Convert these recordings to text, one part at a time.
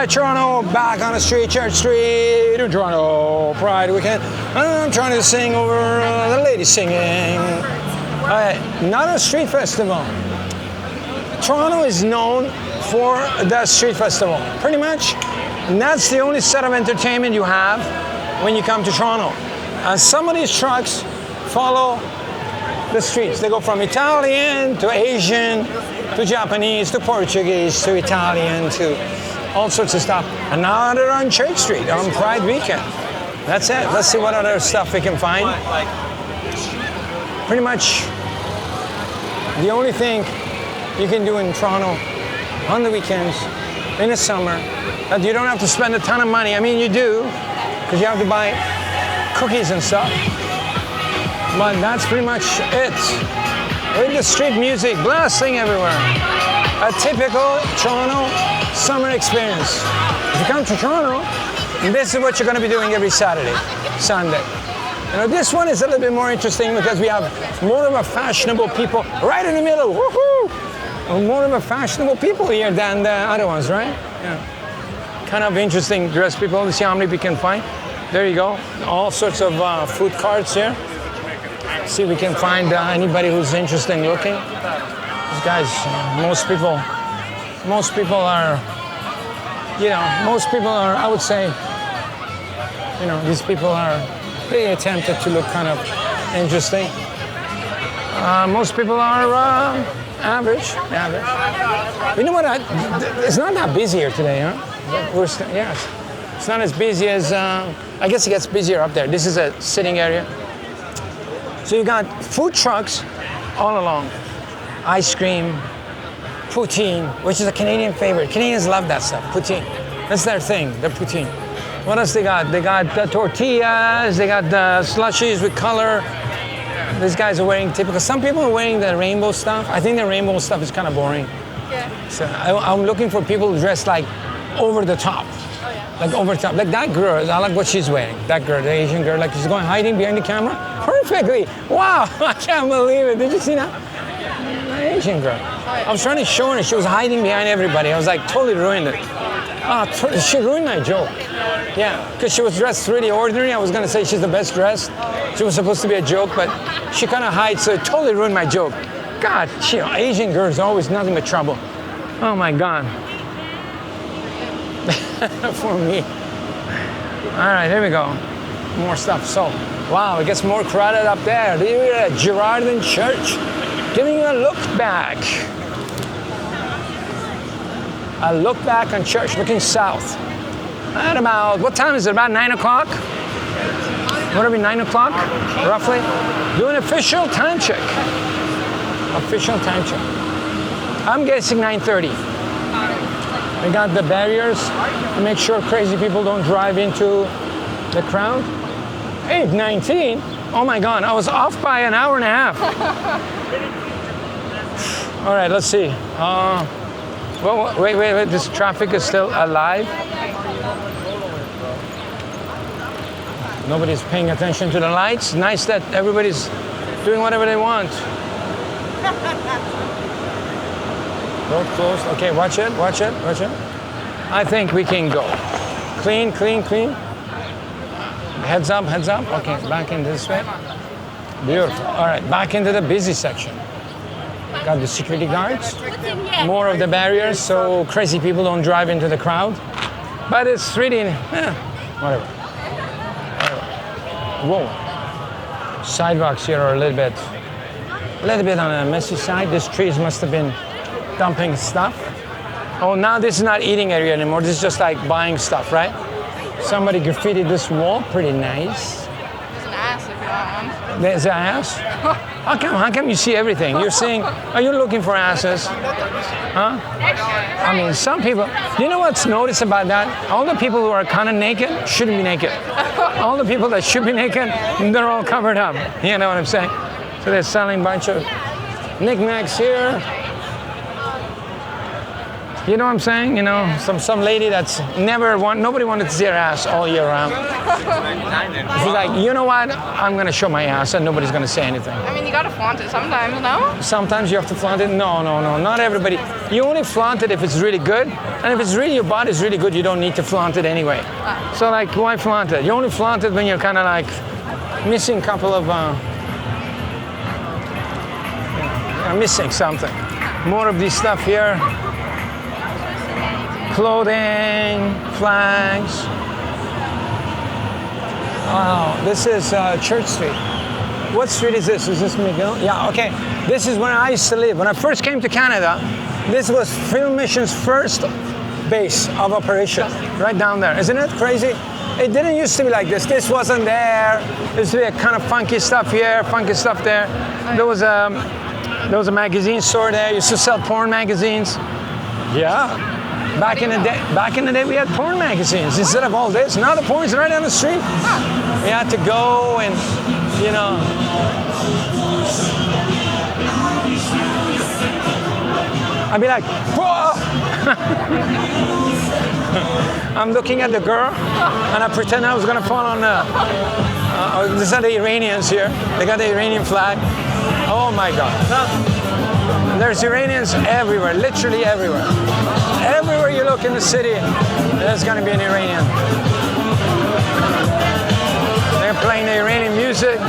right, Toronto, back on the street, Church Street in Toronto, Pride Weekend. I'm trying to sing over the lady singing. All right, not a street festival. Toronto is known for the street festival, pretty much. And that's the only set of entertainment you have when you come to Toronto. And some of these trucks follow the streets. They go from Italian to Asian to Japanese to Portuguese to Italian to all sorts of stuff. And now they're on Church Street on Pride Weekend. That's it. Let's see what other stuff we can find. Pretty much the only thing you can do in Toronto on the weekends in the summer that you don't have to spend a ton of money. I mean, you do, because you have to buy cookies and stuff. But that's pretty much it. With the street music blasting everywhere. A typical Toronto summer experience. If you come to Toronto, this is what you're going to be doing every Saturday, Sunday. You know, this one is a little bit more interesting because we have more of a fashionable people right in the middle. Woohoo! More of a fashionable people here than the other ones, right? Yeah. Kind of interesting dressed people. Let's see how many we can find. There you go. All sorts of food carts here. See if we can find anybody who's interesting looking. These guys, most people are, I would say, these people are pretty attempted to look kind of interesting. Most people are average. You know what? It's not that busy here today, huh? Yes. It's not as busy as, I guess it gets busier up there. This is a sitting area. So you got food trucks all along. Ice cream, poutine, which is a Canadian favorite. Canadians love that stuff, poutine. That's their thing, their poutine. What else they got? They got the tortillas, they got the slushies with color. These guys are wearing typical. Some people are wearing the rainbow stuff. I think the rainbow stuff is kind of boring. Yeah. So I'm looking for people dressed like over the top. Oh, yeah. Like over the top. Like that girl, I like what she's wearing. That girl, the Asian girl, like she's going hiding behind the camera perfectly. Wow, I can't believe it. Did you see that? The Asian girl. I was trying to show her, she was hiding behind everybody. I was like, totally ruined it. She ruined my joke. Yeah, because she was dressed really ordinary. I was going to say she's the best dressed. She was supposed to be a joke, but she kind of hides, so it totally ruined my joke. God, Asian girls are always nothing but trouble. Oh my God. For me. All right, here we go. More stuff. So, wow, it gets more crowded up there. You're at Girardin Church, giving you a look back. A look back on church, looking south. At about, what time is it? About 9 o'clock? Would it be 9 o'clock, roughly? Do an official time check. Official time check. I'm guessing 9:30. We got the barriers to make sure crazy people don't drive into the crowd. 8:19? Oh my God, I was off by an hour and a half. All right, let's see. Well, wait, this traffic is still alive. Nobody's paying attention to the lights. Nice that everybody's doing whatever they want. Road closed. Okay, watch it. I think we can go. Clean. Heads up. Okay, back in this way. Beautiful. All right, back into the busy section. Got the security guards. More of the barriers so crazy people don't drive into the crowd. But it's really, whatever. Whoa. Sidewalks here are a little bit on a messy side. These trees must have been dumping stuff. Oh, now this is not eating area anymore. This is just like buying stuff, right? Somebody graffitied this wall. Pretty nice. There's an ass if you want one. There's an ass? How come you see everything? Are you looking for asses? Huh? I mean, some people, you know what's noticed about that? All the people who are kind of naked shouldn't be naked. All the people that should be naked, they're all covered up. You know what I'm saying? So they're selling a bunch of knickknacks here. You know what I'm saying? You know, some lady that's nobody wanted to see her ass all year round. She's like, you know what? I'm gonna show my ass and nobody's gonna say anything. I mean, you gotta flaunt it sometimes, no? Sometimes you have to flaunt it. No, not everybody. You only flaunt it if it's really good, and if it's really your body's really good, you don't need to flaunt it anyway. So like, why flaunt it? You only flaunt it when you're kind of like missing a couple of, you're missing something. More of this stuff here. Clothing, flags. Wow, this is Church Street. What street is this? Is this McGill? Yeah, okay. This is where I used to live. When I first came to Canada, this was Film Mission's first base of operation, right down there. Isn't it crazy? It didn't used to be like this. This wasn't there. There used to be a kind of funky stuff here, funky stuff there. There was a magazine store there. Used to sell porn magazines. Yeah. Back in the day, we had porn magazines instead of all this. Now the porn's right down the street. We had to go and, you know. I'd be like, whoa! I'm looking at the girl, and I pretend I was gonna fall on the. These are the Iranians here. They got the Iranian flag. Oh my God. There's Iranians everywhere, literally everywhere. Everywhere you look in the city, there's going to be an Iranian. They're playing the Iranian music.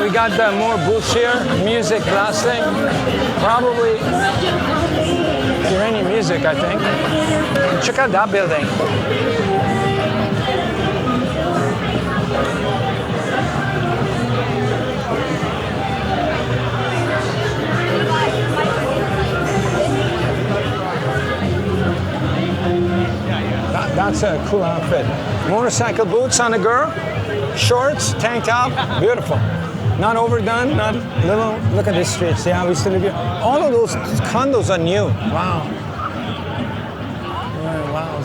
We got more booths here, music blasting. Probably Iranian music, I think. Check out that building. That's a cool outfit. Motorcycle boots on the girl, shorts, tank top, beautiful. Not overdone, not little. Look at these streets. Yeah, we still live here. All of those condos are new. Wow. Yeah, wow.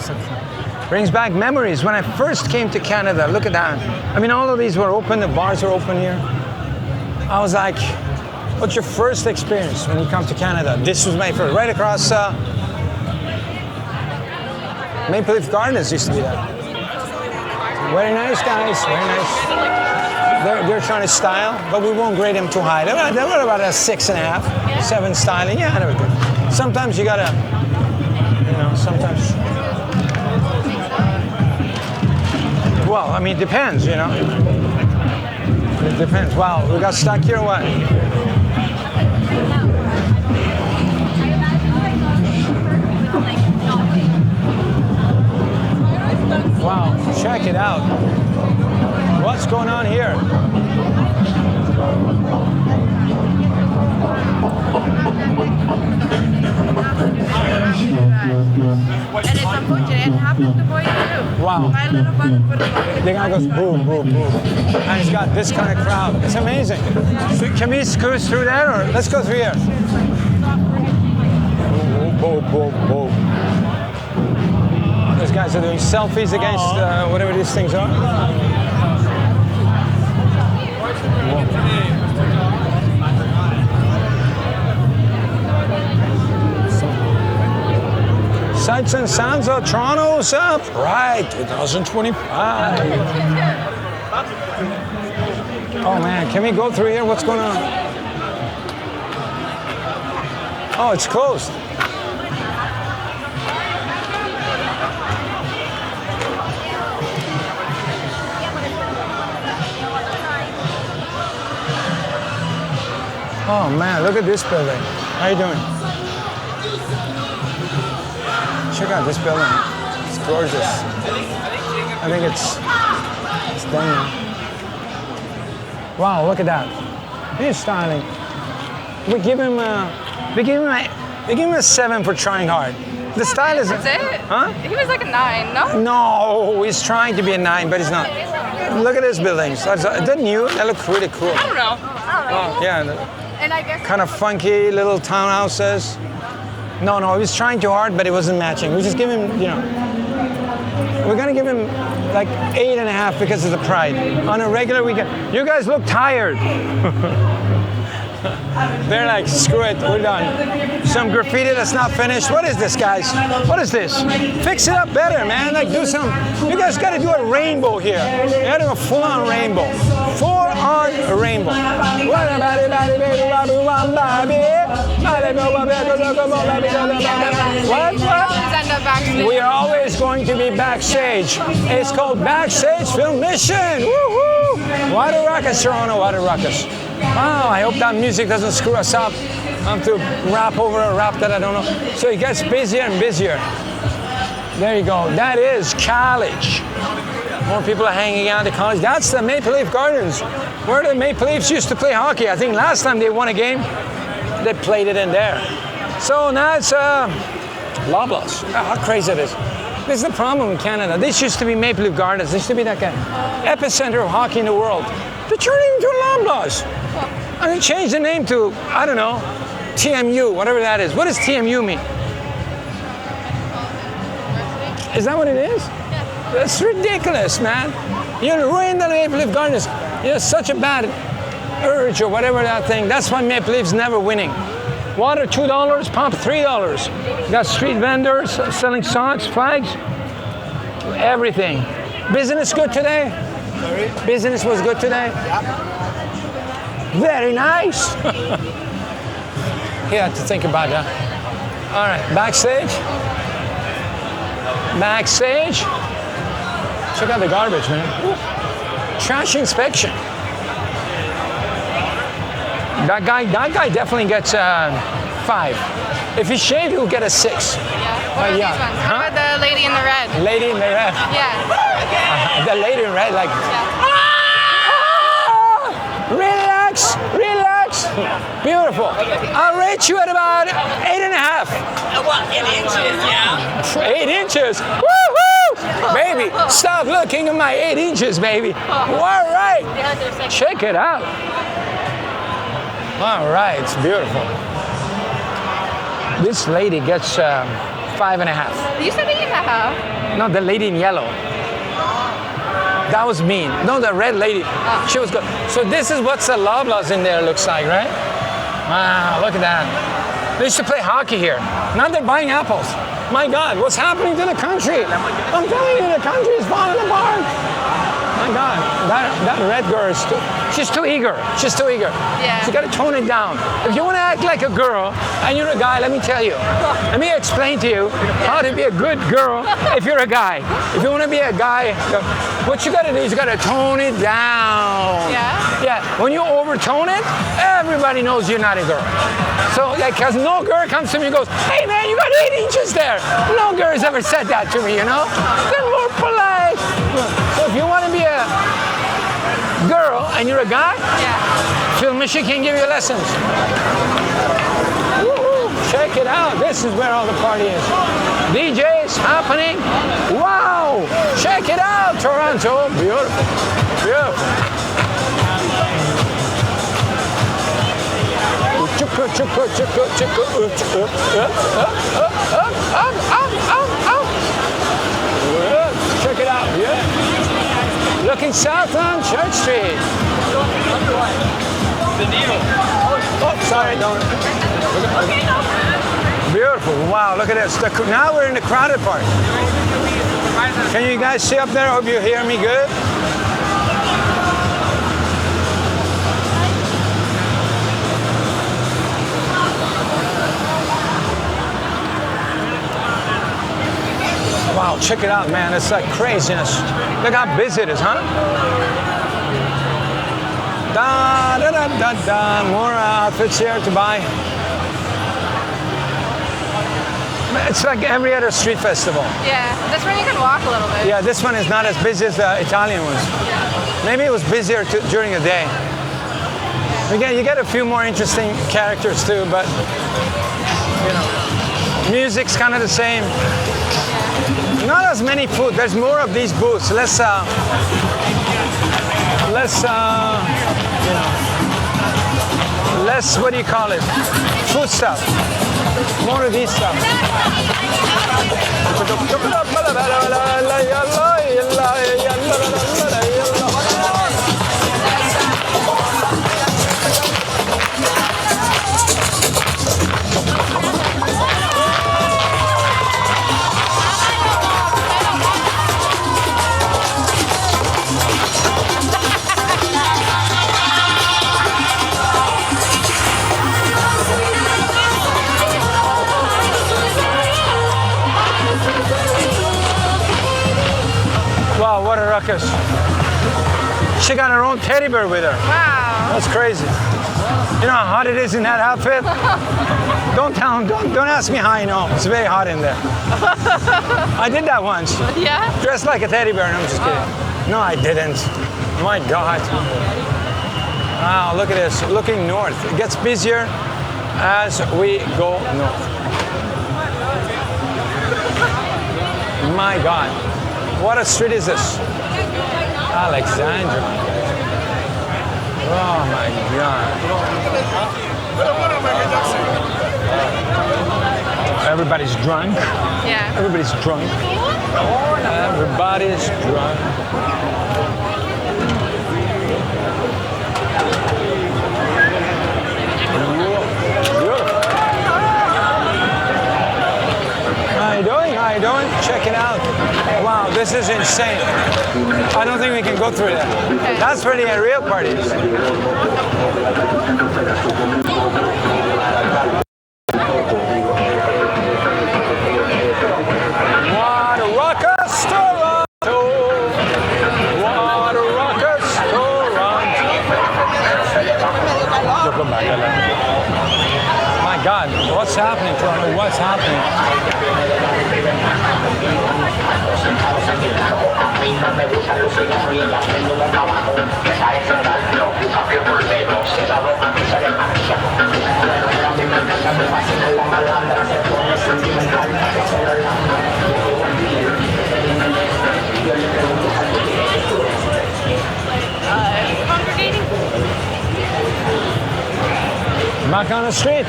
Brings back memories. When I first came to Canada, look at that. I mean, all of these were open. The bars were open here. I was like, what's your first experience when you come to Canada? This was my first. Right across Maple Leaf Gardens used to be there. Very nice, guys. Very nice. They're trying to style, but we won't grade them too high. They're about a 6.5, 7 styling. Yeah, they were good. Sometimes you gotta, you know, sometimes. Well, I mean, it depends, you know. It depends. Wow, we got stuck here or what? Wow, check it out. What's going on here? And it's unfortunate it happened to boy too. Wow. My little bug put it on. The guy goes boom, boom, boom. And it's got this kind of crowd. It's amazing. So can we cruise through there or let's go through here? Boom, boom, boom. Those guys are doing selfies against whatever these things are. Sights and sounds of Toronto's up. Right, 2025. Oh man, can we go through here? What's going on? Oh, it's closed. Oh man, look at this building. How you doing? Check out this building. It's gorgeous. I think it's done now. Wow, look at that. He's styling. We give him a 7 for trying hard. The style is. That's it? Huh? He was like a 9, no? No, he's trying to be a 9, but he's not. Look at these buildings. Is that new? That looks really cool. I don't know. Oh, yeah. And I guess Kind of funky little townhouses. No, he was trying too hard, but it wasn't matching. We just give him, you know, we're gonna give him like 8.5 because of the pride. On a regular weekend, you guys look tired. They're like, screw it, we're done. Some graffiti that's not finished. What is this, guys? What is this? Fix it up better, man. Like, do some. You guys got to do a rainbow here. You got to do a full-on rainbow. Full-on rainbow. What? We are always going to be backstage. It's called Backstage Film Mission. Woohoo! What a ruckus, Toronto. What a ruckus. Wow, I hope that music doesn't screw us up. I have to rap over a rap that I don't know. So it gets busier and busier. There you go. That is college. More people are hanging out at college. That's the Maple Leaf Gardens, where the Maple Leafs used to play hockey. I think last time they won a game, they played it in there. So now it's Loblaws. How crazy it is. This is the problem in Canada. This used to be Maple Leaf Gardens. This used to be like an epicenter of hockey in the world. They turned it into Loblaws. And they changed the name to, I don't know, TMU, whatever that is. What does TMU mean? Is that what it is? Yeah. That's ridiculous, man. You ruined the Maple Leaf Gardens. You have such a bad urge or whatever that thing. That's why Maple Leafs never winning. Water $2, pop $3. You got street vendors selling socks, flags, everything. Business good today? Sorry? Business was good today? Yep. Very nice. You have to think about that. All right, backstage. Backstage. Check out the garbage, man. Ooh. Trash inspection. That guy definitely gets 5. If he's shaved, he'll get a 6. Yeah. What are these ones? Huh? What about the lady in the red? Lady in the red. Yeah. The lady in red, like. Yeah. Relax, relax. Beautiful. I'll rate you at about 8.5. Well, 8 inches, yeah. 8 inches. Woohoo! Baby, stop looking at my 8 inches, baby. All right. Check it out. All right, it's beautiful. This lady gets 5.5. You said 8.5. No, the lady in yellow. That was mean. No, the red lady. She was good. So this is what the Loblaws in there looks like, right? Wow, look at that. They used to play hockey here. Now they're buying apples. My God, what's happening to the country? I'm telling you, the country is falling apart. My God, that red girl is she's too eager. She's too eager. Yeah. So you got to tone it down. If you want to act like a girl and you're a guy, let me tell you. Let me explain to you how to be a good girl if you're a guy. If you want to be a guy, what you got to do is you got to tone it down. Yeah? Yeah. When you overtone it, everybody knows you're not a girl. So, like, because no girl comes to me and goes, hey, man, you got 8 inches there. No girl has ever said that to me, you know? They're more polite. So if you want to be a girl and you're a guy, Yeah. Film Mission can give you lessons. Woo-hoo. Check it out. This is where all the party is. DJs happening. Wow. Check it out, Toronto. Beautiful. Beautiful. Check it out, yeah. Looking south on Church Street. Oh, sorry, don't. Beautiful, wow, look at this. Now we're in the crowded part. Can you guys see up there? Hope you hear me good. Wow, check it out, man. It's like craziness. Look how busy it is, huh? Da, da, da, da, da. More outfits here to buy. It's like every other street festival. Yeah. This one you can walk a little bit. Yeah, this one is not as busy as the Italian ones. Maybe it was busier during the day. Again, you get a few more interesting characters too, but you know, music's kind of the same. Not as many food. There's more of these booths. Less, you know, less. What do you call it? Food stuff. More of these stuff. ruckus. She got her own teddy bear with her. Wow. That's crazy. You know how hot it is in that outfit? Don't ask me how I know. It's very hot in there. I did that once. Yeah? Dressed like a teddy bear. No, I'm just kidding. No, I didn't. My God. Wow, look at this. Looking north. It gets busier as we go north. My God. What a street is this? Alexandria. Oh my God. Everybody's drunk. Yeah. Everybody's drunk. Everybody's drunk. How you doing? How you doing? Check it out. Wow, this is insane. I don't think we can go through that. Okay. That's for the real parties. What a ruckus, Toronto! What a ruckus, Toronto! My God, what's happening, Toronto? What's happening? Congregating? Back on the street.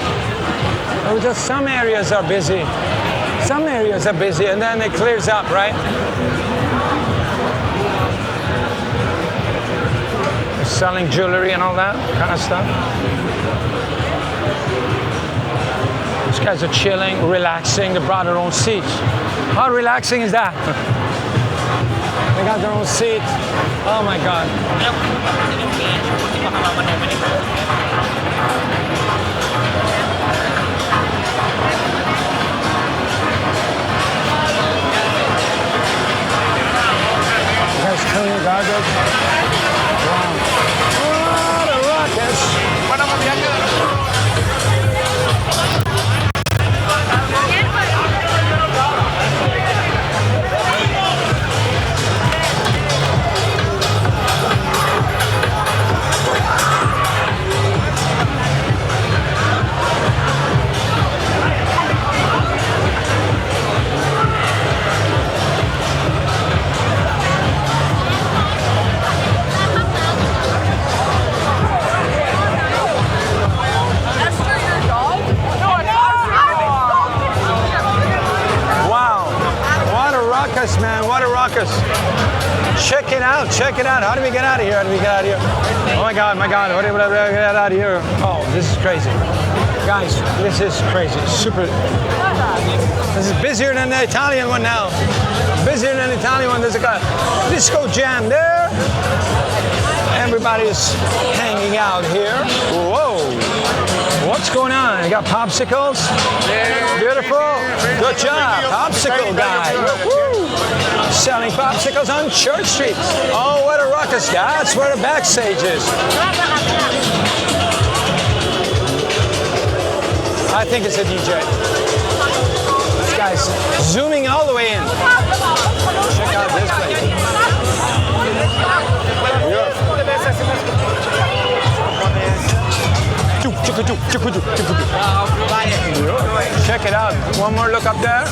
Oh, just some areas are busy. Some areas are busy, and then it clears up, right? They're selling jewelry and all that kind of stuff. These guys are chilling, relaxing. They brought their own seats. How relaxing is that? They got their own seat. Oh my God. You guys clean garbage? Wow. What a ruckus. Man, what a ruckus. Check it out, check it out. How do we get out of here? How do we get out of here? Oh my God, what do we get out of here? Oh, this is crazy. Guys, this is crazy. Super. This is busier than the Italian one now. Busier than the Italian one. There's a disco jam there. Everybody's hanging out here. Whoa. What's going on? You got popsicles? Beautiful. Good job. Popsicle guy. Woo. Selling popsicles on Church Street. Oh, what a ruckus. That's where the backstage is. I think it's a DJ. This guy's zooming all the way in. Check out this place. Check it out. One more look up there.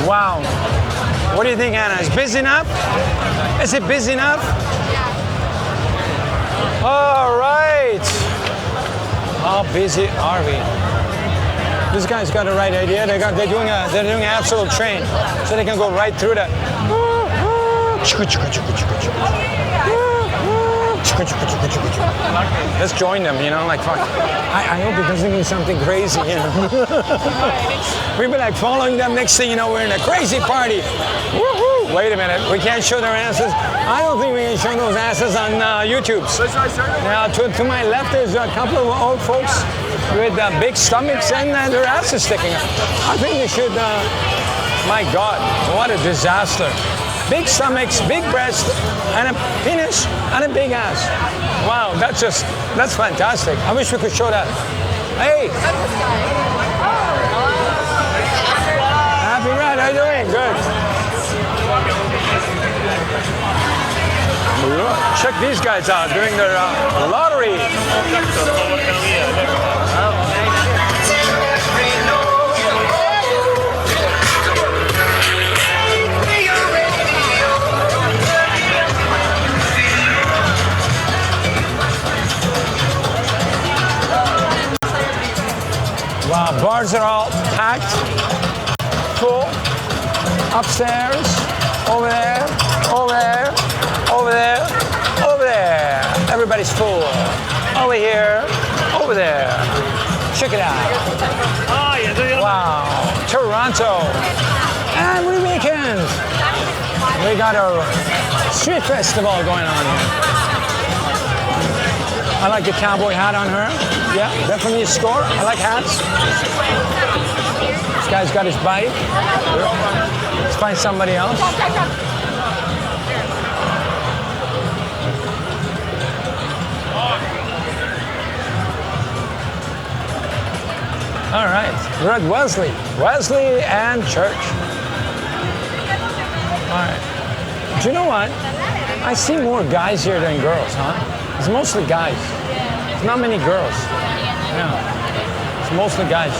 Wow. What do you think, Anna? Is it busy enough? Is it busy enough? All right. How busy are we? This guy's got the right idea. They're doing an absolute train, so they can go right through that. Let's join them, you know, like fuck. I hope it doesn't mean something crazy, you know. We'd be like following them, next thing you know, we're in a crazy party. Woohoo! Wait a minute, we can't show their asses. I don't think we can show those asses on YouTube. Now, to my left is a couple of old folks with big stomachs and their asses sticking up. I think they should, my God, what a disaster. Big stomachs, big breasts, and a penis, and a big ass. Wow, that's fantastic. I wish we could show that. Hey! Happy Ride, how you doing? Good. Check these guys out doing their lottery. Wow, bars are all packed, full, upstairs, over there, over there, over there, over there. Everybody's full. Over here, over there. Check it out. Wow, Toronto. Every weekend, we got a street festival going on here. I like the cowboy hat on her. Yeah, definitely a score. I like hats. This guy's got his bike. Let's find somebody else. All right, we're at Wesley. Wesley and church. All right. Do you know what? I see more guys here than girls, huh? It's mostly guys. It's not many girls. Yeah. It's mostly guys.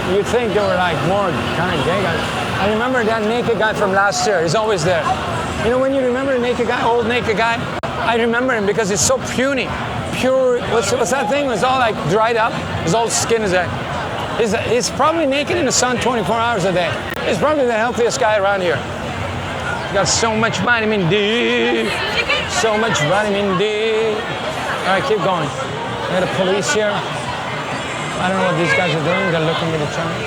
You'd think there were like more kind of gay guys. I remember that naked guy from last year. He's always there. You know when you remember the naked guy, old naked guy? I remember him because it's so puny. Pure, what's that thing? It's all like dried up. His old skin is there. He's probably naked in the sun 24 hours a day. He's probably the healthiest guy around here. He's got so much vitamin D. So much vitamin D. All right, keep going. We got the police here. I don't know what these guys are doing. They're looking at each other.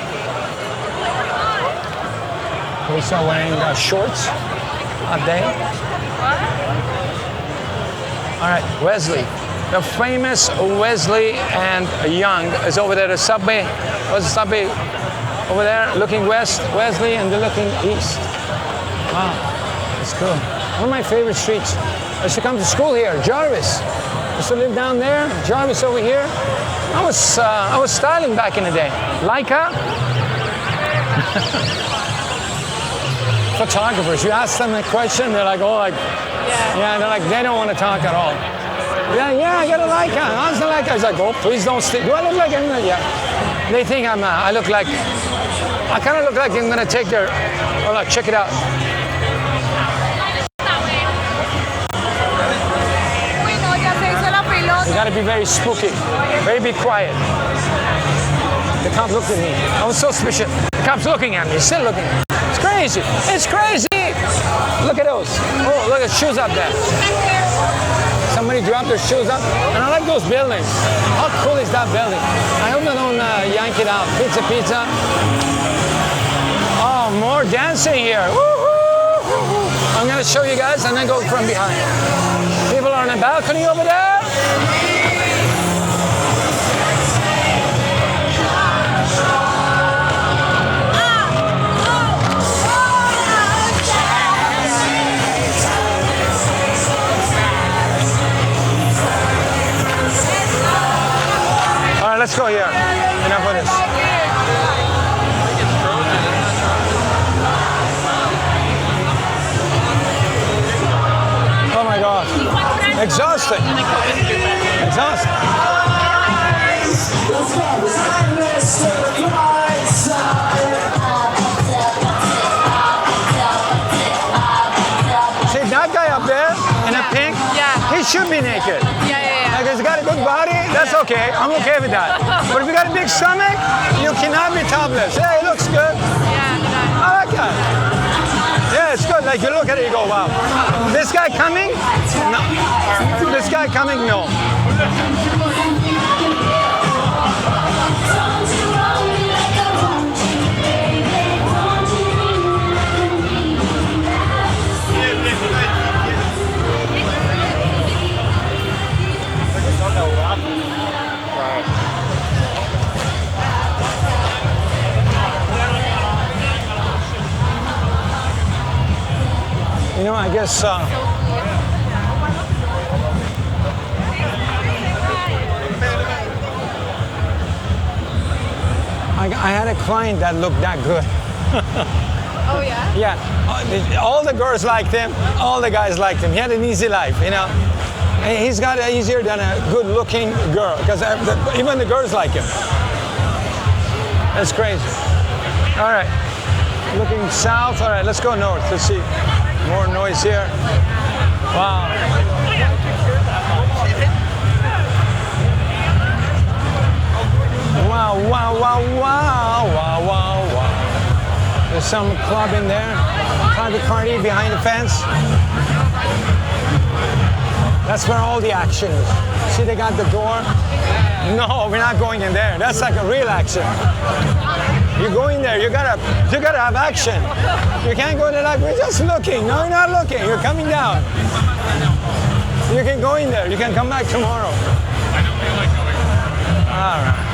Police are wearing shorts out there. All right, Wesley. The famous Wesley and Young is over there. The subway. What's the subway? Over there, looking west. Wesley, and they're looking east. Wow, that's cool. One of my favorite streets. I used to come to school here, Jarvis. I used to live down there, Jarvis over here. I was styling back in the day. Leica. Photographers, you ask them a question, they're like, oh, like, yeah, they're like, they don't want to talk at all. Yeah, I got a Leica. How's the Leica? I was like, oh, please don't steal. Do I look like anything? Yeah. They think I kind of look like I'm gonna take their, oh look, check it out. You gotta be very spooky, very be quiet. The cop looked at me. I was so suspicious. The cop's looking at me, he's still looking. It's crazy, it's crazy. Look at those. Oh, look at shoes up there. Somebody dropped their shoes up. And I like those buildings. How cool is that building? I hope they don't yank it out. Pizza. Oh, more dancing here. Woo-hoo! I'm gonna show you guys and then go from behind. People are on the balcony over there. All right, let's go here. Enough of this. Oh my God. Exhausting. Exhausting. See that guy up there in a pink? Yeah. He should be naked. Yeah. Like he's got a good body, that's okay. I'm okay with that. But if you got a big stomach, you cannot be topless. Yeah, he looks good. Yeah, I like that. Yeah, it's good. like you look at it, you go, wow. This guy coming? No. This guy coming? No. You know, I guess I had a client that looked that good. Oh yeah? Yeah, all the girls liked him, all the guys liked him. He had an easy life, you know. And he's got it easier than a good-looking girl, because even the girls like him. That's crazy. All right, looking south. All right, let's go north. Let's see. More noise here. Wow. Wow, wow, wow, wow, wow, wow, wow. There's some club in there. Private party behind the fence. That's where all the action is. See, they got the door. No, we're not going in there. That's like a real action. You go in there, you gotta have action. You can't go in there like, we're just looking. No, you're not looking, you're coming down. You can go in there, you can come back tomorrow. All right.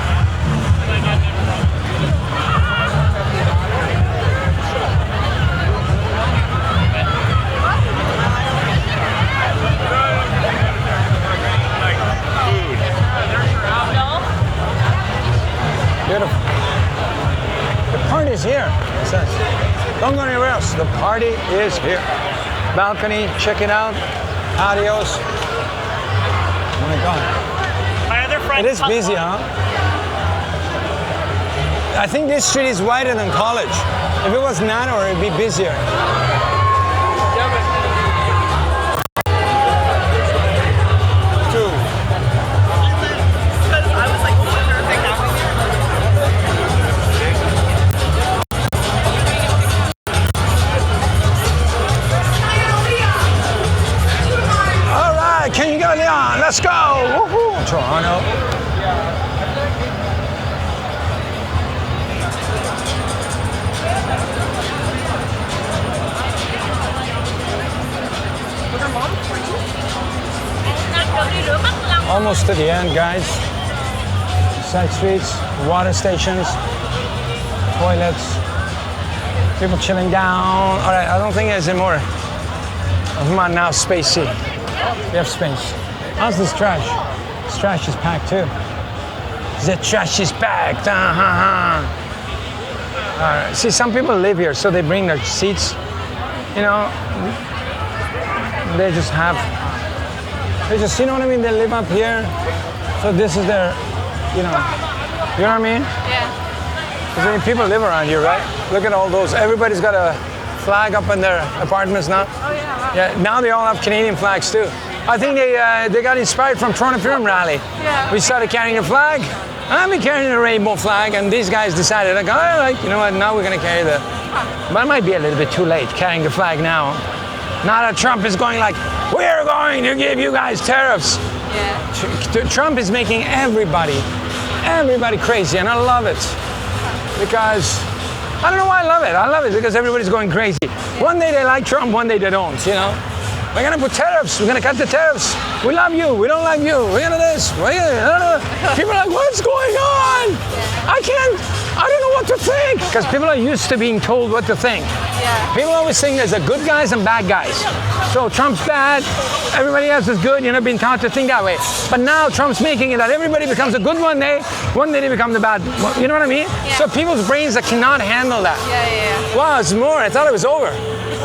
Beautiful. The party is here, it says. Don't go anywhere else. The party is here. Balcony, check it out. Adios. Oh my God. My other friend. It is busy, huh? I think this street is wider than College. If it was narrower, it'd be busier. Let's go! Woohoo! Toronto. Almost to the end, guys. Side streets, water stations, toilets, people chilling down. All right, I don't think there's any more. Come on now, spacey. We have space. How's this trash? This trash is packed too. The trash is packed. All right. See, some people live here, so they bring their seats. You know, they just, you know what I mean? They live up here, so this is their, you know what I mean? Yeah. Because I mean, people live around here, right? Look at all those. Everybody's got a flag up in their apartments now. Oh yeah. Wow. Yeah. Now they all have Canadian flags too. I think they got inspired from Toronto Film Rally. Yeah. We started carrying a flag. I've been carrying a rainbow flag, and these guys decided, like, all right, you know what? Now we're gonna carry the. But it might be a little bit too late carrying the flag now. Now that Trump is going like, we're going to give you guys tariffs. Yeah. Trump is making everybody crazy, and I love it because I don't know why I love it. I love it because everybody's going crazy. One day they like Trump, one day they don't. You know. We're gonna put tariffs. We're gonna cut the tariffs. We love you. We don't like you. We're gonna this. People are like, what's going on? I don't know what to think. Because people are used to being told what to think. Yeah. People always think there's good guys and bad guys. So Trump's bad. Everybody else is good. You're not being taught to think that way. But now Trump's making it that everybody becomes a good one day they become the bad. You know what I mean? Yeah. So people's brains that cannot handle that. Yeah. Wow, it's more. I thought it was over.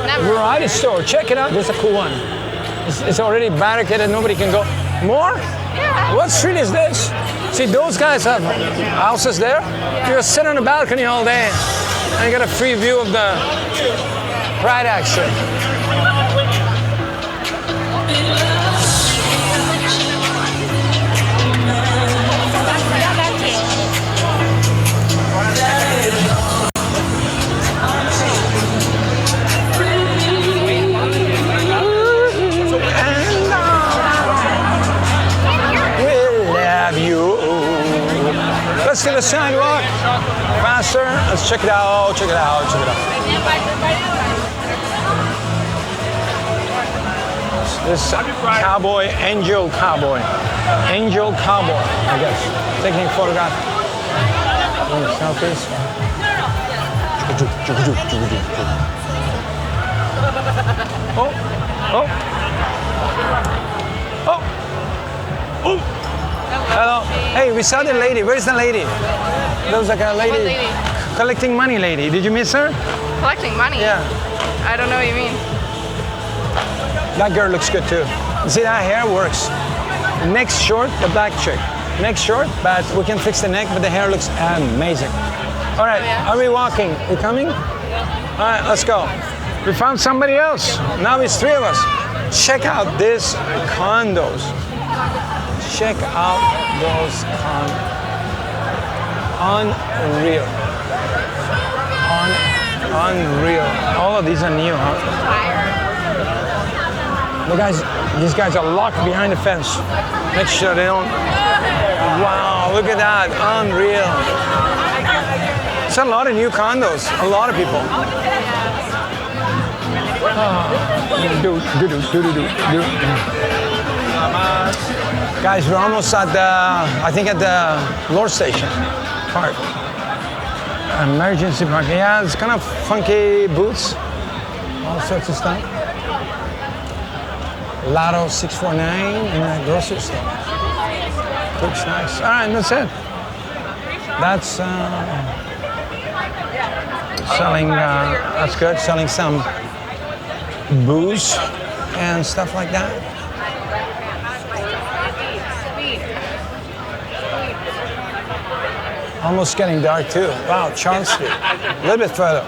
Never. Variety store, check it out. This is a cool one. It's already barricaded, nobody can go. More? Yeah. What street is this? See, those guys have houses there. Yeah. You just sit on the balcony all day and you get a free view of the Pride action. check it out, check it out, check it out. This cowboy, angel cowboy, I guess. Taking a photograph. Doing selfies. Oh, oh, oh, oh. Hello. Hey, we saw the lady. Where's the lady? There was like a lady, What lady? collecting money lady. Did you miss her? Collecting money? Yeah. I don't know what you mean. That girl looks good too. You see that hair works. Neck's short, the black chick. Neck's short, but we can fix the neck, but the hair looks amazing. All right, are we walking? You coming? All right, let's go. We found somebody else. Now it's 3 of us. Check out this condos. Check out those condos. Unreal. Unreal. All of these are new, huh? These guys are locked behind the fence. Make sure they don't. Wow, look at that. Unreal. It's a lot of new condos. A lot of people. Guys, we're almost at the, I think at the Lord Station Park. Emergency parking. Yeah, it's kind of funky booths. All sorts of stuff. Lotto 649 in a grocery store. Looks nice. All right, that's it. That's selling, that's good. Selling some booze and stuff like that. Almost getting dark too. Wow, Charles Street. A little bit further.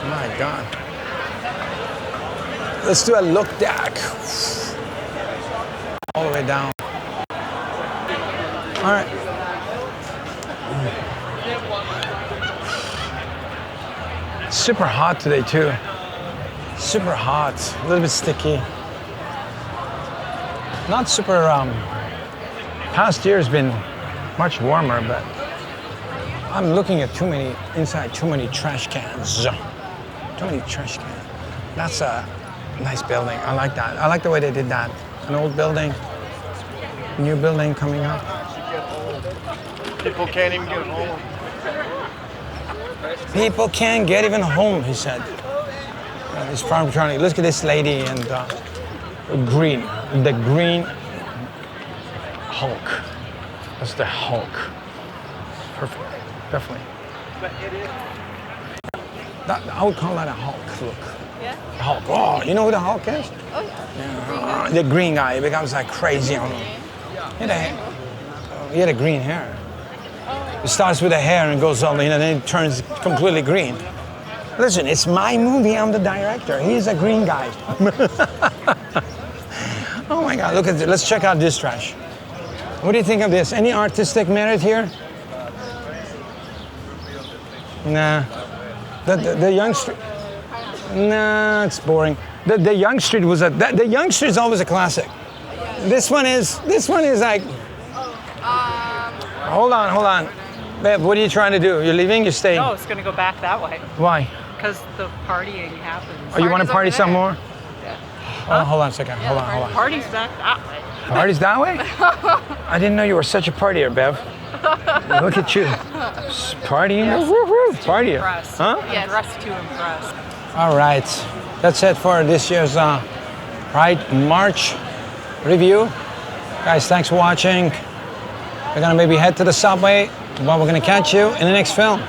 My God. Let's do a look back. All the way down. All right. Super hot today too. Super hot, a little bit sticky. Not super, past year has been much warmer, but I'm looking at too many trash cans. Too many trash cans. That's a nice building. I like that. I like the way they did that. An old building, new building coming up. People can't even get home. People can't get even home, he said. He's probably trying to look at this lady and green, the green Hulk. That's the Hulk. Perfect, definitely. I would call that a Hulk look. Yeah? Hulk. Oh, you know who the Hulk is? Oh, yeah. Yeah. The green guy. He becomes like crazy on him. He had a green hair. It starts with the hair and goes on, then it turns completely green. Listen, it's my movie. I'm the director. He's a green guy. Oh my God! Look at this. Let's check out this trash. What do you think of this? Any artistic merit here? Nah. The Young Street. Nah, it's boring. The Young Street was the Young Street is always a classic. This one is like. Hold on. Babe, what are you trying to do? You're leaving? You're staying? No, it's going to go back that way Why? because the partying happens. Oh, you want to party Party's some over more? Yeah. Hold on a second. Hold on. Party's back that way. Party's that way? I didn't know you were such a partier, Bev. Look at you. Partying? Yes. Partier. Impress. Huh? Yeah, dress to impress. All right. That's it for this year's Pride March review. Guys, thanks for watching. We're going to maybe head to the subway, but we're going to catch you in the next film.